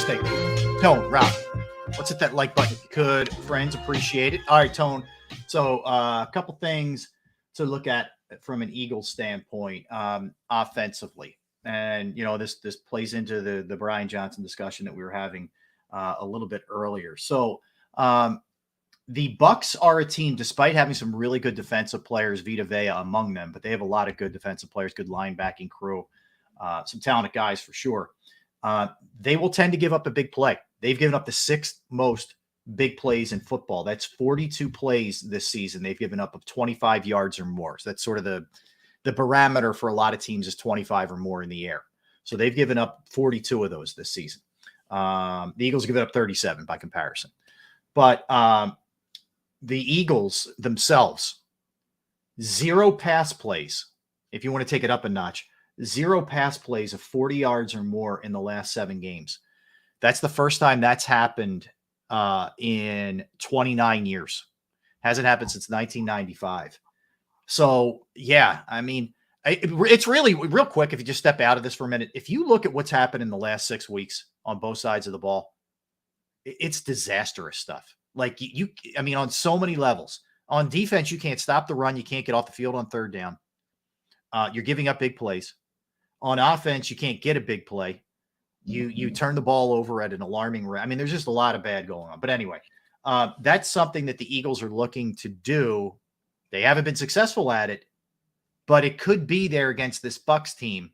Hey, Tone, Rob, let's hit that like button if you could. Friends, appreciate it. All right, Tone. So a couple things to look at from an Eagles standpoint offensively. And, this plays into the Brian Johnson discussion that we were having a little bit earlier. So the Bucs are a team, despite having some really good defensive players, Vita Vea among them, but they have a lot of good defensive players, good linebacking crew, some talented guys for sure. They will tend to give up a big play. They've given up the sixth most big plays in football. That's 42 plays this season. They've given up of 25 yards or more. So that's sort of the parameter for a lot of teams is 25 or more in the air. So they've given up 42 of those this season. The Eagles give it up 37 by comparison. But the Eagles themselves, 0 pass plays. If you want to take it up a notch, 0 pass plays of 40 yards or more in the last 7 games. That's the first time that's happened in 29 years. Hasn't happened since 1995. So, yeah, I mean, it's really real quick. If you just step out of this for a minute, if you look at what's happened in the last 6 weeks on both sides of the ball, it's disastrous stuff. Like I mean, on so many levels. On defense, you can't stop the run. You can't get off the field on third down. You're giving up big plays. On offense, you can't get a big play. You turn the ball over at an alarming rate. I mean, there's just a lot of bad going on. But anyway, that's something that the Eagles are looking to do. They haven't been successful at it, but it could be there against this Bucs team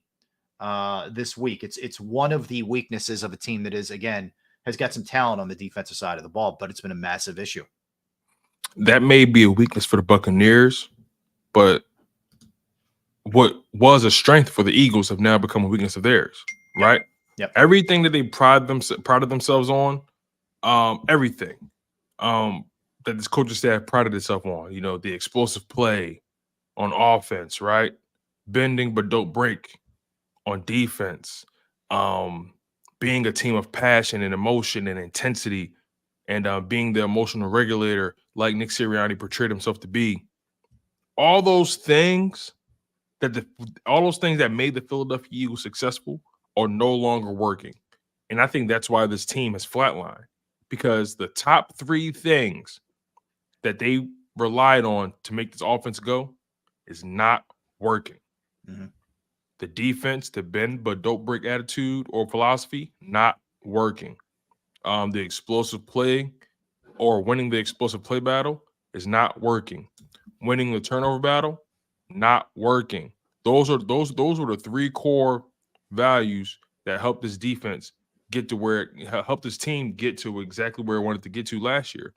this week. It's one of the weaknesses of a team that has got some talent on the defensive side of the ball, but it's been a massive issue. That may be a weakness for the Buccaneers, but what was a strength for the Eagles have now become a weakness of theirs, right? Yep. Everything that they prided themselves on, everything that this coaching staff prided itself on, the explosive play on offense, right? Bending but don't break on defense, being a team of passion and emotion and intensity, and being the emotional regulator like Nick Sirianni portrayed himself to be. All those things that made the Philadelphia Eagles successful are no longer working. And I think that's why this team has flatlined, because the top 3 things that they relied on to make this offense go is not working. Mm-hmm. The defense, the bend but don't break attitude or philosophy, not working. The explosive play or winning the explosive play battle is not working. Winning the turnover battle, not working. Those were the 3 core values that helped this defense get to helped this team get to exactly where it wanted to get to last year.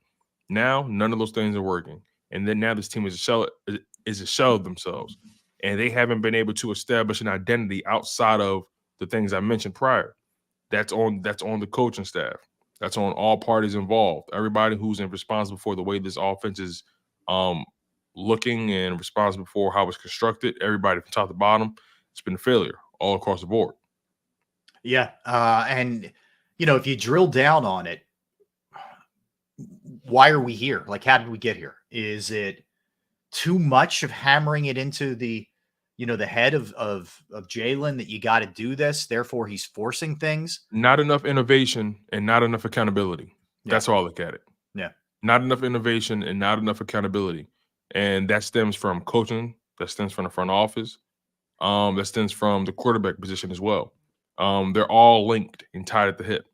Now, none of those things are working. And then now this team is a shell of themselves. And they haven't been able to establish an identity outside of the things I mentioned prior. That's on the coaching staff. That's on all parties involved. Everybody who's responsible for the way this offense is looking and responsible for how it's constructed. Everybody from top to bottom, it's been a failure all across the board. Yeah. And, if you drill down on it, why are we here? Like, how did we get here? Is it too much of hammering it into the head of Jalen that you got to do this, therefore he's forcing things? Not enough innovation and not enough accountability. Yeah. That's how I look at it. Yeah. Not enough innovation and not enough accountability. And that stems from coaching, that stems from the front office, that stems from the quarterback position as well. They're all linked and tied at the hip.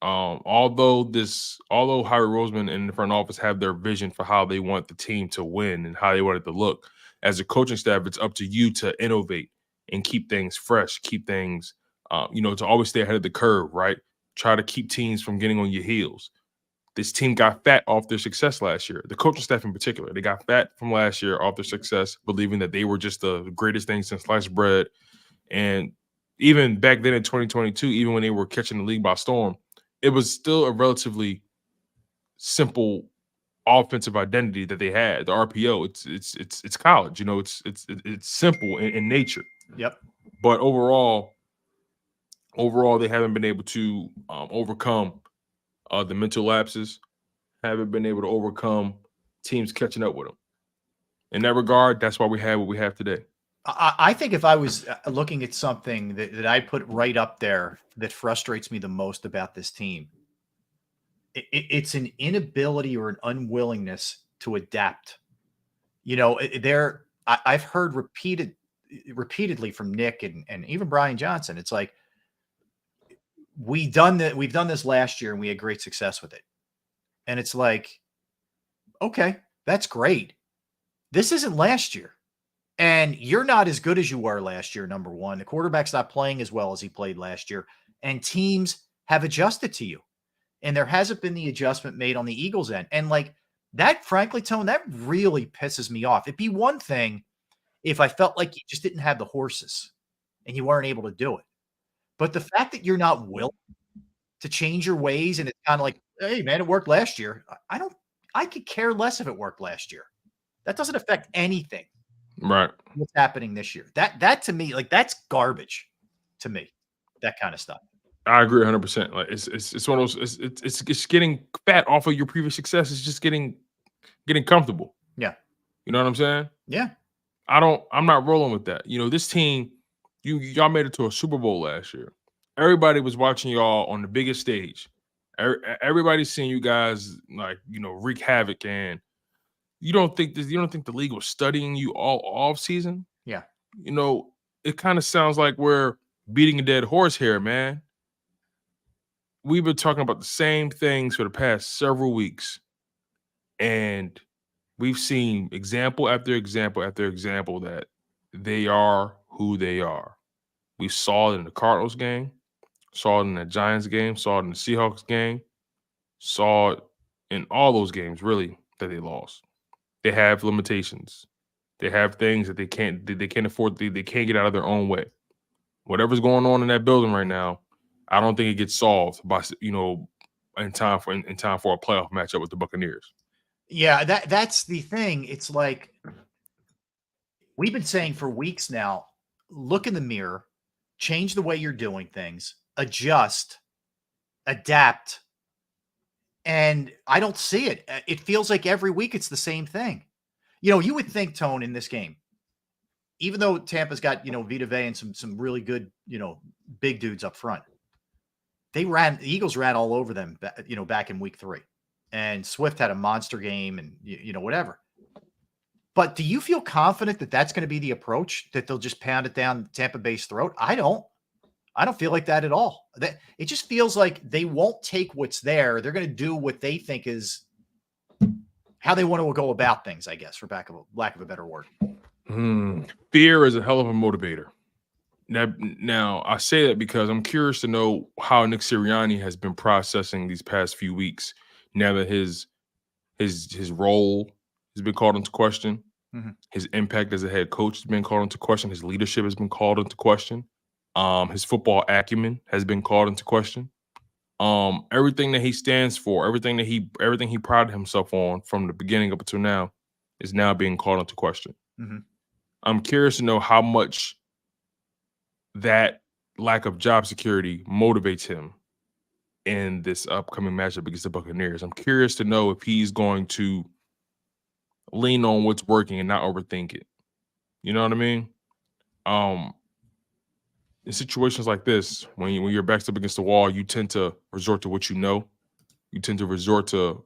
Although Howie Roseman and the front office have their vision for how they want the team to win and how they want it to look, as a coaching staff, it's up to you to innovate and keep things fresh, keep things, to always stay ahead of the curve, right? Try to keep teams from getting on your heels. This team got fat off their success last year. The coaching staff in particular, they got fat from last year off their success, believing that they were just the greatest thing since sliced bread. And even back then in 2022, even when they were catching the league by storm, it was still a relatively simple offensive identity that they had. The RPO, it's college, it's simple in nature. Yep. But overall, they haven't been able to overcome the mental lapses, haven't been able to overcome teams catching up with them. In that regard, that's why we have what we have today. I think if I was looking at something that I put right up there that frustrates me the most about this team, it's an inability or an unwillingness to adapt. You know, I've heard repeatedly from Nick and even Brian Johnson. It's like we've done this last year and we had great success with it. And it's like, okay, that's great. This isn't last year. And you're not as good as you were last year, number one. The quarterback's not playing as well as he played last year. And teams have adjusted to you. And there hasn't been the adjustment made on the Eagles' end. And like that, frankly, Tone, that really pisses me off. It'd be one thing if I felt like you just didn't have the horses and you weren't able to do it. But the fact that you're not willing to change your ways and it's kind of like, hey, man, it worked last year. I could care less if it worked last year. That doesn't affect anything. Right. What's happening this year? That to me, like that's garbage to me. That kind of stuff. I agree 100%. Like it's one of those. It's getting fat off of your previous success. It's just getting comfortable. Yeah. You know what I'm saying? Yeah. I'm not rolling with that. You know, this team, y'all made it to a Super Bowl last year. Everybody was watching y'all on the biggest stage. Everybody's seeing you guys like, you know, wreak havoc, and you don't think the league was studying you all off season? Yeah. You know, it kind of sounds like we're beating a dead horse here, man. We've been talking about the same things for the past several weeks, and we've seen example after example after example that they are who they are. We saw it in the Cardinals game, saw it in the Giants game, saw it in the Seahawks game, saw it in all those games, really, that they lost. They have limitations. They have things that they can't afford. They can't get out of their own way. Whatever's going on in that building right now, I don't think it gets solved by, you know, in time for a playoff matchup with the Buccaneers. Yeah, that's the thing. It's like we've been saying for weeks now, look in the mirror, change the way you're doing things, adjust, adapt. And I don't see it. It feels like every week it's the same thing. You know, you would think, Tone, in this game, even though Tampa's got, you know, Vita Vea and some really good, you know, big dudes up front, the Eagles ran all over them, you know, back in week 3. And Swift had a monster game and, you know, whatever. But do you feel confident that that's going to be the approach, that they'll just pound it down Tampa Bay's throat? I don't feel like that at all. It just feels like they won't take what's there. They're going to do what they think is how they want to go about things, I guess, for lack of a better word. Fear is a hell of a motivator. Now, I say that because I'm curious to know how Nick Sirianni has been processing these past few weeks. Now that his role has been called into question, his impact as a head coach has been called into question, his leadership has been called into question, his football acumen has been called into question. Everything that he stands for, everything he prided himself on from the beginning up until now is now being called into question. I'm curious to know how much that lack of job security motivates him in this upcoming matchup against the Buccaneers. I'm curious to know if he's going to lean on what's working and not overthink it. You know what I mean? In situations like this, when your back's up against the wall, you tend to resort to what you know. You tend to resort to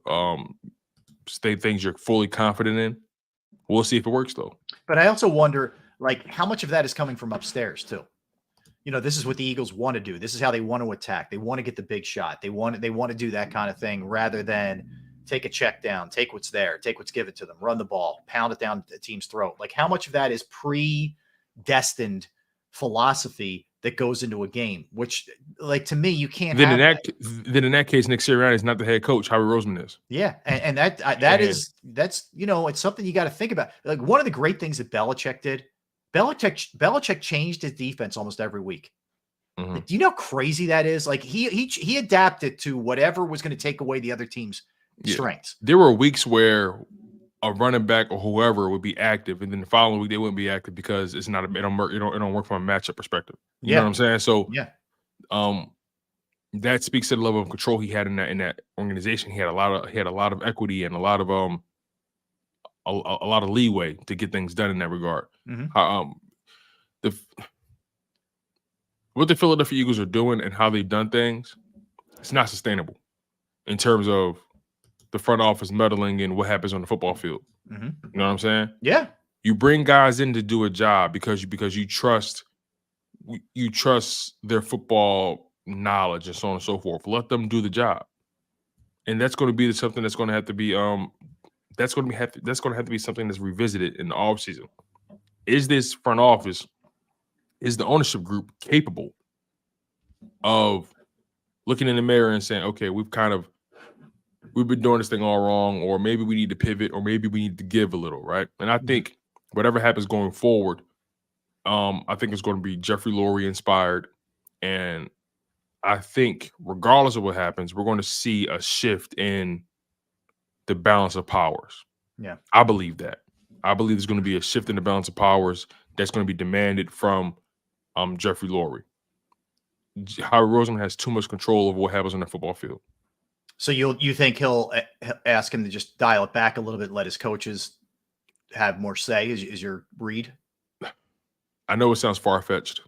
things you're fully confident in. We'll see if it works, though. But I also wonder, like, how much of that is coming from upstairs, too? You know, this is what the Eagles want to do. This is how they want to attack. They want to get the big shot. They want to do that kind of thing rather than take a check down, take what's there, take what's given to them, run the ball, pound it down the team's throat. Like, how much of that is predestined philosophy that goes into a game? Which, like, to me, you can't. Then in that case, Nick Sirianni is not the head coach. Howie Roseman is. Yeah, and that's you know, it's something you got to think about. Like, one of the great things that Belichick did. Belichick changed his defense almost every week. Do you know how crazy that is? Like he adapted to whatever was going to take away the other team's strengths. There were weeks where a running back or whoever would be active, and then the following week they wouldn't be active because it don't work from a matchup perspective. You know what I'm saying? So that speaks to the level of control he had in that organization. He had a lot of equity and a lot of leeway to get things done in that regard. the what the Philadelphia Eagles are doing and how they've done things, it's not sustainable in terms of the front office meddling in what happens on the football field. Mm-hmm. You know what I'm saying? Yeah. You bring guys in to do a job because you trust their football knowledge and so on and so forth. Let them do the job, and that's going to be something that's going to have to be that's going to have to be something that's revisited in the offseason. Is this front office, is the ownership group capable of looking in the mirror and saying, okay, we've been doing this thing all wrong, or maybe we need to pivot, or maybe we need to give a little, right? And I think whatever happens going forward, I think it's going to be Jeffrey Lurie inspired. And I think regardless of what happens, we're going to see a shift in the balance of powers. Yeah. I believe that. I believe there's going to be a shift in the balance of powers that's going to be demanded from Jeffrey Lurie. Howie Roseman has too much control over what happens on the football field. So you think he'll ask him to just dial it back a little bit, let his coaches have more say? Is your read? I know it sounds far-fetched,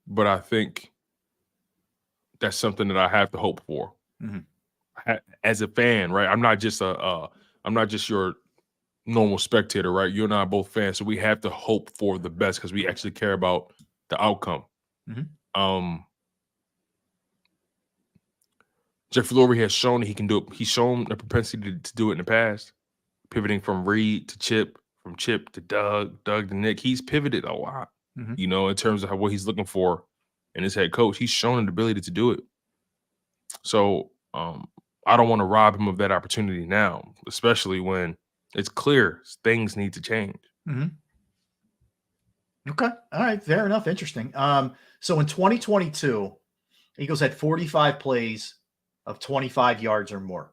but I think that's something that I have to hope for. Mm-hmm. As a fan, right? I'm not just your normal spectator, right? You and I are both fans, so we have to hope for the best because we actually care about the outcome. Mm-hmm. Jeffrey Lurie has shown that he can do it. He's shown the propensity to do it in the past, pivoting from Reed to Chip, from Chip to Doug to Nick. He's pivoted a lot, you know, in terms of what he's looking for in his head coach. He's shown the ability to do it. So I don't want to rob him of that opportunity now, especially when it's clear things need to change. Mm-hmm. Okay. All right. Fair enough. Interesting. So in 2022, Eagles had 45 plays of 25 yards or more.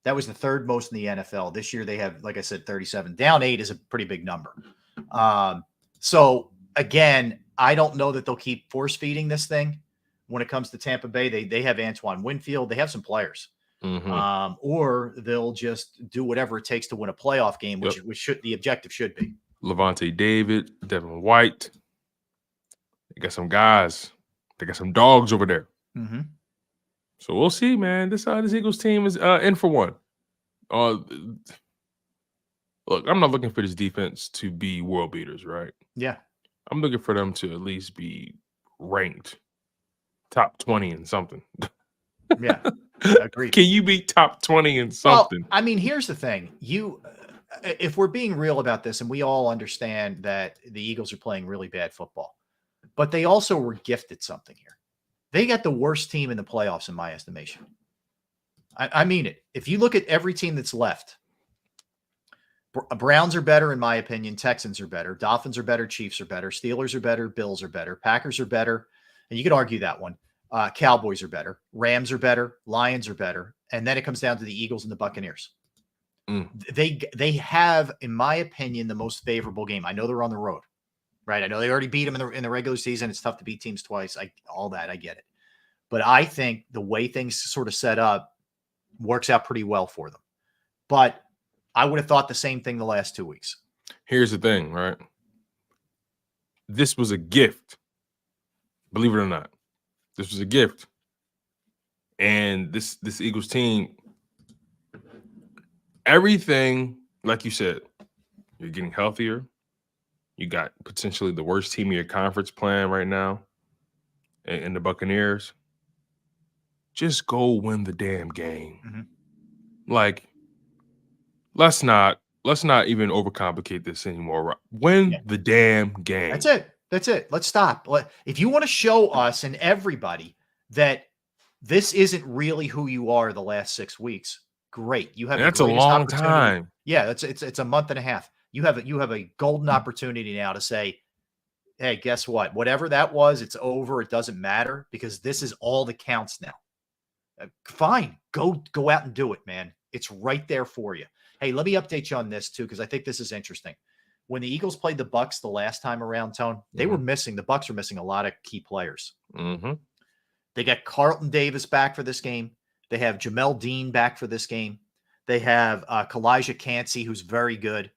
That was the third most in the NFL. This year they have, like I said, 37. Down 8 is a pretty big number. So again, I don't know that they'll keep force feeding this thing when it comes to Tampa Bay. They have Antoine Winfield. They have some players. Mm-hmm. Or they'll just do whatever it takes to win a playoff game, which should the objective should be. Levante David, Devin White. They got some guys. They got some dogs over there. Mm-hmm. So we'll see, man. This Eagles team is in for one. Look, I'm not looking for this defense to be world beaters, right? Yeah. I'm looking for them to at least be ranked top 20 in something. Yeah, agreed. Can you be top 20 in something? Well, I mean, here's the thing. If we're being real about this, and we all understand that the Eagles are playing really bad football, but they also were gifted something here. They got the worst team in the playoffs, in my estimation. I mean it. If you look at every team that's left, Browns are better, in my opinion. Texans are better. Dolphins are better. Chiefs are better. Steelers are better. Bills are better. Packers are better. And you could argue that one. Cowboys are better. Rams are better. Lions are better. And then it comes down to the Eagles and the Buccaneers. They have, in my opinion, the most favorable game. I know they're on the road. Right. I know they already beat them in the regular season. It's tough to beat teams twice. All that. I get it. But I think the way things sort of set up works out pretty well for them. But I would have thought the same thing the last 2 weeks. Here's the thing, right? This was a gift. Believe it or not. This was a gift. And this Eagles team, everything, like you said, you're getting healthier. You got potentially the worst team in your conference playing right now in the Buccaneers. Just go win the damn game. Mm-hmm. Like, let's not even overcomplicate this anymore. Win the damn game. That's it. Let's stop. If you want to show us and everybody that this isn't really who you are the last 6 weeks, great. You have that's a long time. Yeah, it's a month and a half. You have a golden opportunity now to say, hey, guess what? Whatever that was, it's over. It doesn't matter because this is all that counts now. Fine. Go out and do it, man. It's right there for you. Hey, let me update you on this too, because I think this is interesting. When the Eagles played the Bucs the last time around, Tone, they were missing. The Bucs were missing a lot of key players. Mm-hmm. They got Carlton Davis back for this game. They have Jamel Dean back for this game. They have Kalijah Kancey, who's very good.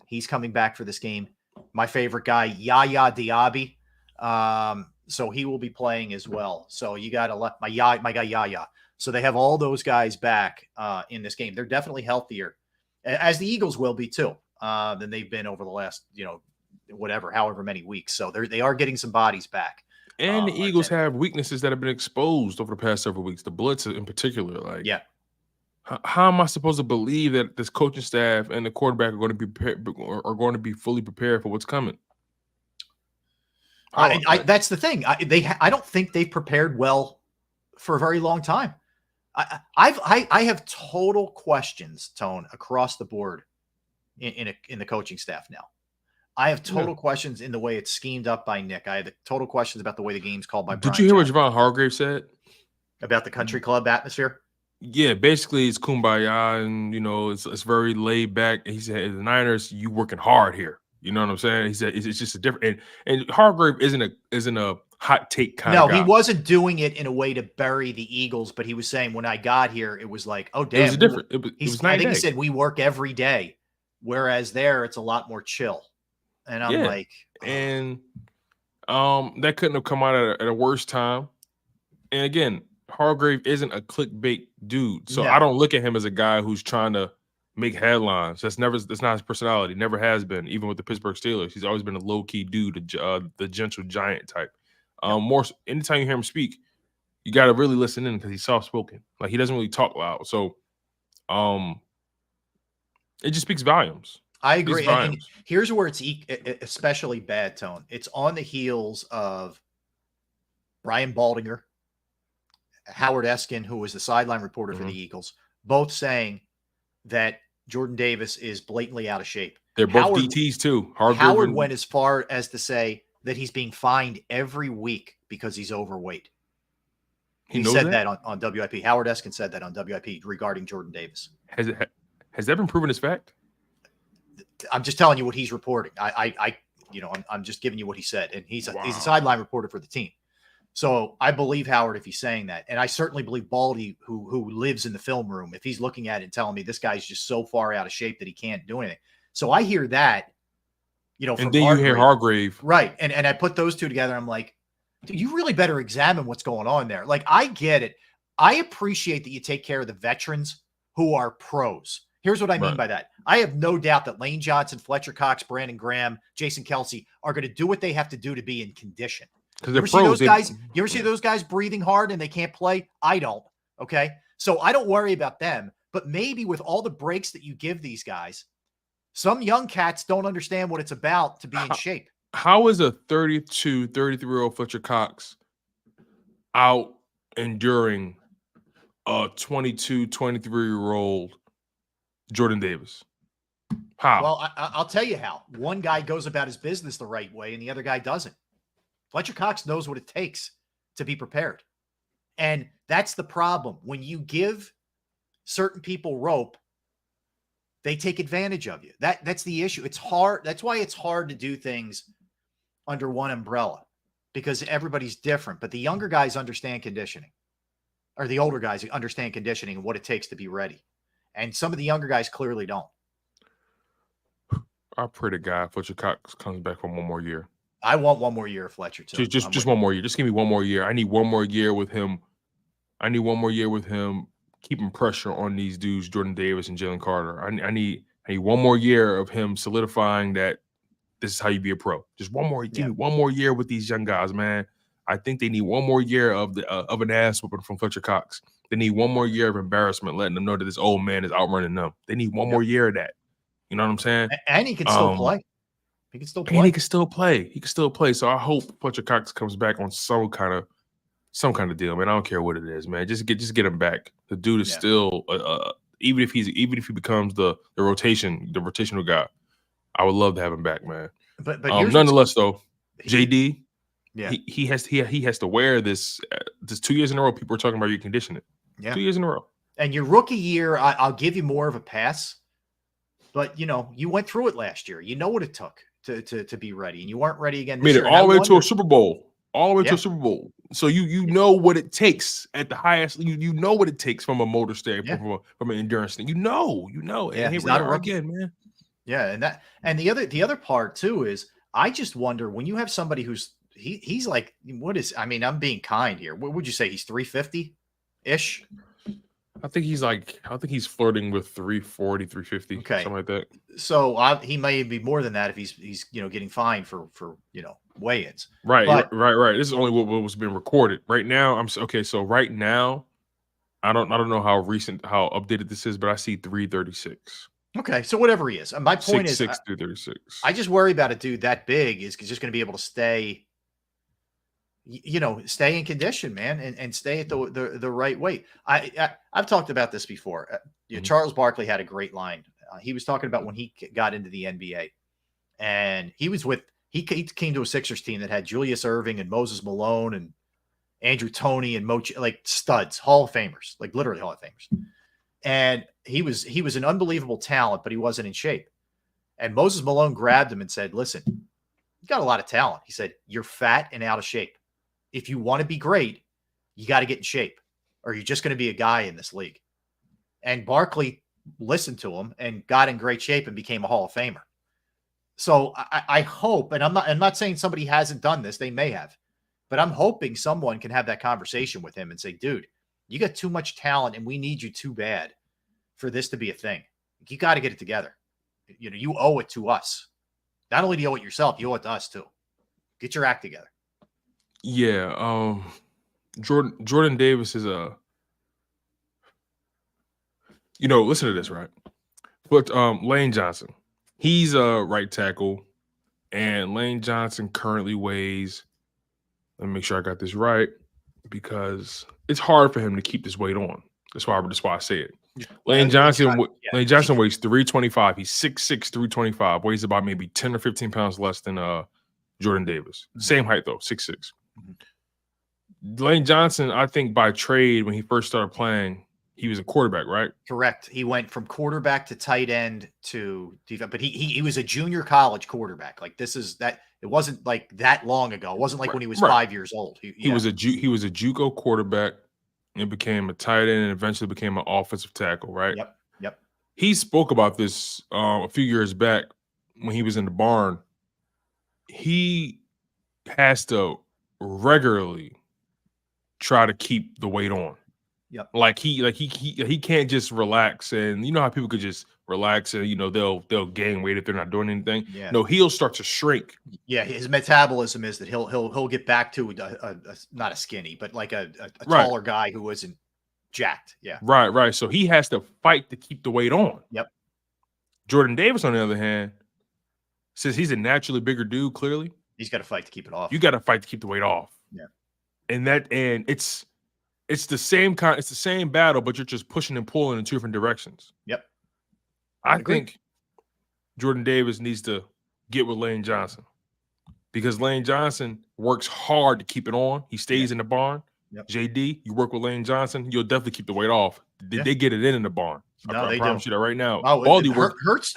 He's coming back for this game. My favorite guy, Yaya Diaby, So he will be playing as well. So you got my guy Yaya. So they have all those guys back in this game. They're definitely healthier, as the Eagles will be too, than they've been over the last, however many weeks. So they are getting some bodies back. And the Eagles have weaknesses that have been exposed over the past several weeks. The blitz in particular. Like, yeah. How am I supposed to believe that this coaching staff and the quarterback are going to be fully prepared for what's coming? That's the thing. I don't think they've prepared well for a very long time. I have total questions, Tone, across the board in the coaching staff now. I have total questions in the way it's schemed up by Nick. I have total questions about the way the game's called by Brian. Did you hear what Javon Hargrave said about the country club atmosphere? Yeah, basically it's kumbaya, and it's very laid back. He said, "The Niners, you working hard here." You know what I'm saying? He said it's just a different. And Hargrave isn't a hot take kind of guy. No, he wasn't doing it in a way to bury the Eagles, but he was saying when I got here, it was like, oh damn, it was different. It was I think he said we work every day, whereas there it's a lot more chill. And I'm like, and that couldn't have come out at a worse time. And again, Hargrave isn't a clickbait dude, so I don't look at him as a guy who's trying to make headlines. That's not his personality. Never has been. Even with the Pittsburgh Steelers, he's always been a low key dude, the gentle giant type. More anytime you hear him speak, you got to really listen in because he's soft spoken. Like he doesn't really talk loud, so it just speaks volumes. I agree. And here's where it's especially bad, Tone. It's on the heels of Brian Baldinger, Howard Eskin, who was the sideline reporter for the Eagles, both saying that Jordan Davis is blatantly out of shape. They're both DTs too. Howard went as far as to say that he's being fined every week because he's overweight. He said that on WIP. Howard Eskin said that on WIP regarding Jordan Davis. Has that been proven as fact? I'm just telling you what he's reporting. I'm just giving you what he said, and he's a sideline reporter for the team. So I believe Howard if he's saying that, and I certainly believe Baldy, who lives in the film room, if he's looking at it and telling me this guy's just so far out of shape that he can't do anything. So I hear that, and then you hear Hargrave, right? And I put those two together. I'm like, dude, you really better examine what's going on there. Like I get it. I appreciate that you take care of the veterans who are pros. Here's what I mean by that. I have no doubt that Lane Johnson, Fletcher Cox, Brandon Graham, Jason Kelsey are going to do what they have to do to be in condition. You ever see those guys? You ever see those guys breathing hard and they can't play? I don't. Okay. So I don't worry about them, but maybe with all the breaks that you give these guys, some young cats don't understand what it's about to be in shape. How is a 33-year-old Fletcher Cox out enduring a 22, 23-year-old Jordan Davis? How? Well, I'll tell you how. One guy goes about his business the right way and the other guy doesn't. Fletcher Cox knows what it takes to be prepared. And that's the problem. When you give certain people rope, they take advantage of you. That's the issue. It's hard. That's why it's hard to do things under one umbrella because everybody's different. But the younger guys understand conditioning, or the older guys understand conditioning and what it takes to be ready. And some of the younger guys clearly don't. I pray to God Fletcher Cox comes back for one more year. I want one more year of Fletcher too. Just one more year. Just give me one more year. I need one more year with him. Keeping pressure on these dudes, Jordan Davis and Jalen Carter. I need one more year of him solidifying that this is how you be a pro. Just one more. Give me one more year with these young guys, man. I think they need one more year of an ass whooping from Fletcher Cox. They need one more year of embarrassment, letting them know that this old man is outrunning them. They need one more year of that. You know what I'm saying? And he can still play. He can still play. And he can still play. So I hope Fletcher Cox comes back on some kind of deal, man. I don't care what it is, man. Just get him back. The dude is still even if he becomes the rotational guy, I would love to have him back, man. But nonetheless, though, JD, he has to wear this 2 years in a row. People are talking about your conditioning. Yeah, 2 years in a row. And your rookie year, I'll give you more of a pass. But you went through it last year. You know what it took to be ready, and you weren't ready again this year. All the way to a Super Bowl. All the way to a Super Bowl. So you know what it takes at the highest. You know what it takes from a motor standpoint, from an endurance thing. You know. Yeah, and he's not a rookie again, man. Yeah, and the other part too is I just wonder when you have somebody who's he's like, what is, I mean, I'm being kind here. What would you say? He's 350 ish. I think he's flirting with 340, 350, Okay. something like that. So he may be more than that if he's getting fined for weigh-ins. Right, But right. This is only what was being recorded. Right now, okay. So right now, I don't know how updated this is, but I see 336. okay, so whatever he is. My point is, 6'6", 336. I just worry about a dude that big is just going to be able to stay, stay in condition, man, and stay at the right weight. I've talked about this before. Charles Barkley had a great line. He was talking about when he got into the NBA, and he came to a Sixers team that had Julius Erving and Moses Malone and Andrew Toney and like studs, Hall of Famers, like literally Hall of Famers. And he was an unbelievable talent, but he wasn't in shape. And Moses Malone grabbed him and said, "Listen, you got a lot of talent." He said, "You're fat and out of shape. If you want to be great, you got to get in shape, or you're just going to be a guy in this league." And Barkley listened to him and got in great shape and became a Hall of Famer. So I hope, and I'm not saying somebody hasn't done this, they may have, but I'm hoping someone can have that conversation with him and say, "Dude, you got too much talent and we need you too bad for this to be a thing. You got to get it together. You owe it to us. Not only do you owe it yourself, you owe it to us too. Get your act together." Yeah, Jordan Davis is listen to this, right? But Lane Johnson, he's a right tackle, and Lane Johnson currently weighs, let me make sure I got this right, because it's hard for him to keep this weight on. That's why I say it. Lane Johnson weighs 325. He's 6'6", 325, weighs about maybe 10 or 15 pounds less than Jordan Davis. Same height though, 6'6". Lane Johnson, I think by trade, when he first started playing, he was a quarterback, right? Correct. He went from quarterback to tight end to defense, but he was a junior college quarterback. Like it wasn't like that long ago. It wasn't like when he was 5 years old. He was a JUCO quarterback and became a tight end and eventually became an offensive tackle, right? Yep. He spoke about this a few years back when he was in the barn. He has to regularly try to keep the weight on. Yep. Like he can't just relax, and you know how people could just relax and they'll gain weight if they're not doing anything. Yeah. No, he'll start to shrink. Yeah, his metabolism is that he'll get back to not a skinny, but like a taller guy who wasn't jacked. Yeah. Right. So he has to fight to keep the weight on. Yep. Jordan Davis, on the other hand, says he's a naturally bigger dude. Clearly, he's got to fight to keep it off. You got to fight to keep the weight off. Yeah. And it's the same it's the same battle, but you're just pushing and pulling in two different directions. Yep. I think Jordan Davis needs to get with Lane Johnson, because Lane Johnson works hard to keep it on. He stays in the barn. Yep. JD, you work with Lane Johnson, you'll definitely keep the weight off. They get it in the barn. No, I promise you that right now. Oh,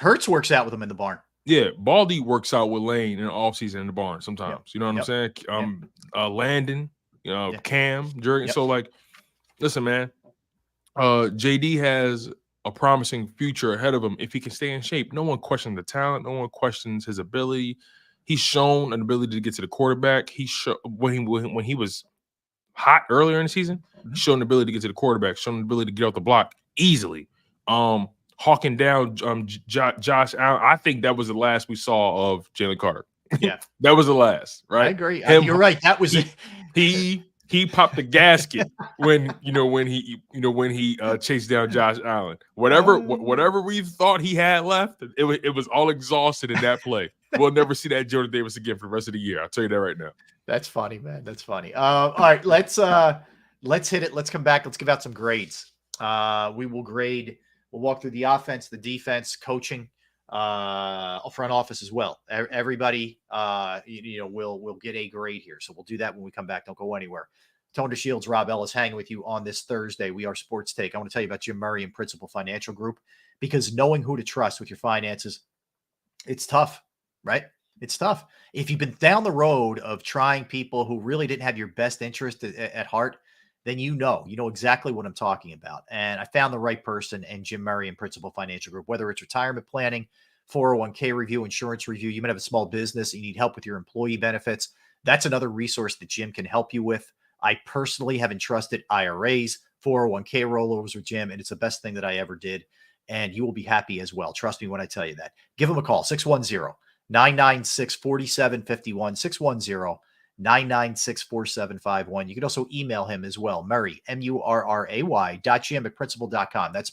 Hurts works out with him in the barn. Yeah, Baldy works out with Lane in the offseason in the barn sometimes. Yep. You know what I'm saying? Landon, Cam, Jurgen. So, like, listen, man, JD has a promising future ahead of him if he can stay in shape. No one questions the talent. No one questions his ability. He's shown an ability to get to the quarterback. When he was hot earlier in the season, he showed an ability to get to the quarterback, showed an ability to get off the block easily. Hawking down Josh Allen. I think that was the last we saw of Jalen Carter. Yeah. That was the last, right? I agree. You're right. That was it. He popped the gasket when he chased down Josh Allen. Whatever we thought he had left, it was all exhausted in that play. We'll never see that Jordan Davis again for the rest of the year. I'll tell you that right now. That's funny, man. That's funny. All right, let's hit it. Let's come back. Let's give out some grades. We will grade. We'll walk through the offense, the defense, coaching, front office as well. Everybody, will get a grade here. So we'll do that when we come back. Don't go anywhere. Tone DeShields, Rob Ellis hanging with you on this Thursday. We are Sports Take. I want to tell you about Jim Murray and Principal Financial Group, because knowing who to trust with your finances, it's tough, right? It's tough. If you've been down the road of trying people who really didn't have your best interest at heart, then you know exactly what I'm talking about. And I found the right person in Jim Murray and Principal Financial Group. Whether it's retirement planning, 401k review, insurance review, you might have a small business, you need help with your employee benefits, that's another resource that Jim can help you with. I personally have entrusted IRAs, 401k rollovers with Jim, and it's the best thing that I ever did. And you will be happy as well. Trust me when I tell you that. Give him a call, 610-996-4751, 610-996-4751. You can also email him as well, Murray, Murray.Jim@principal.com. That's Murray.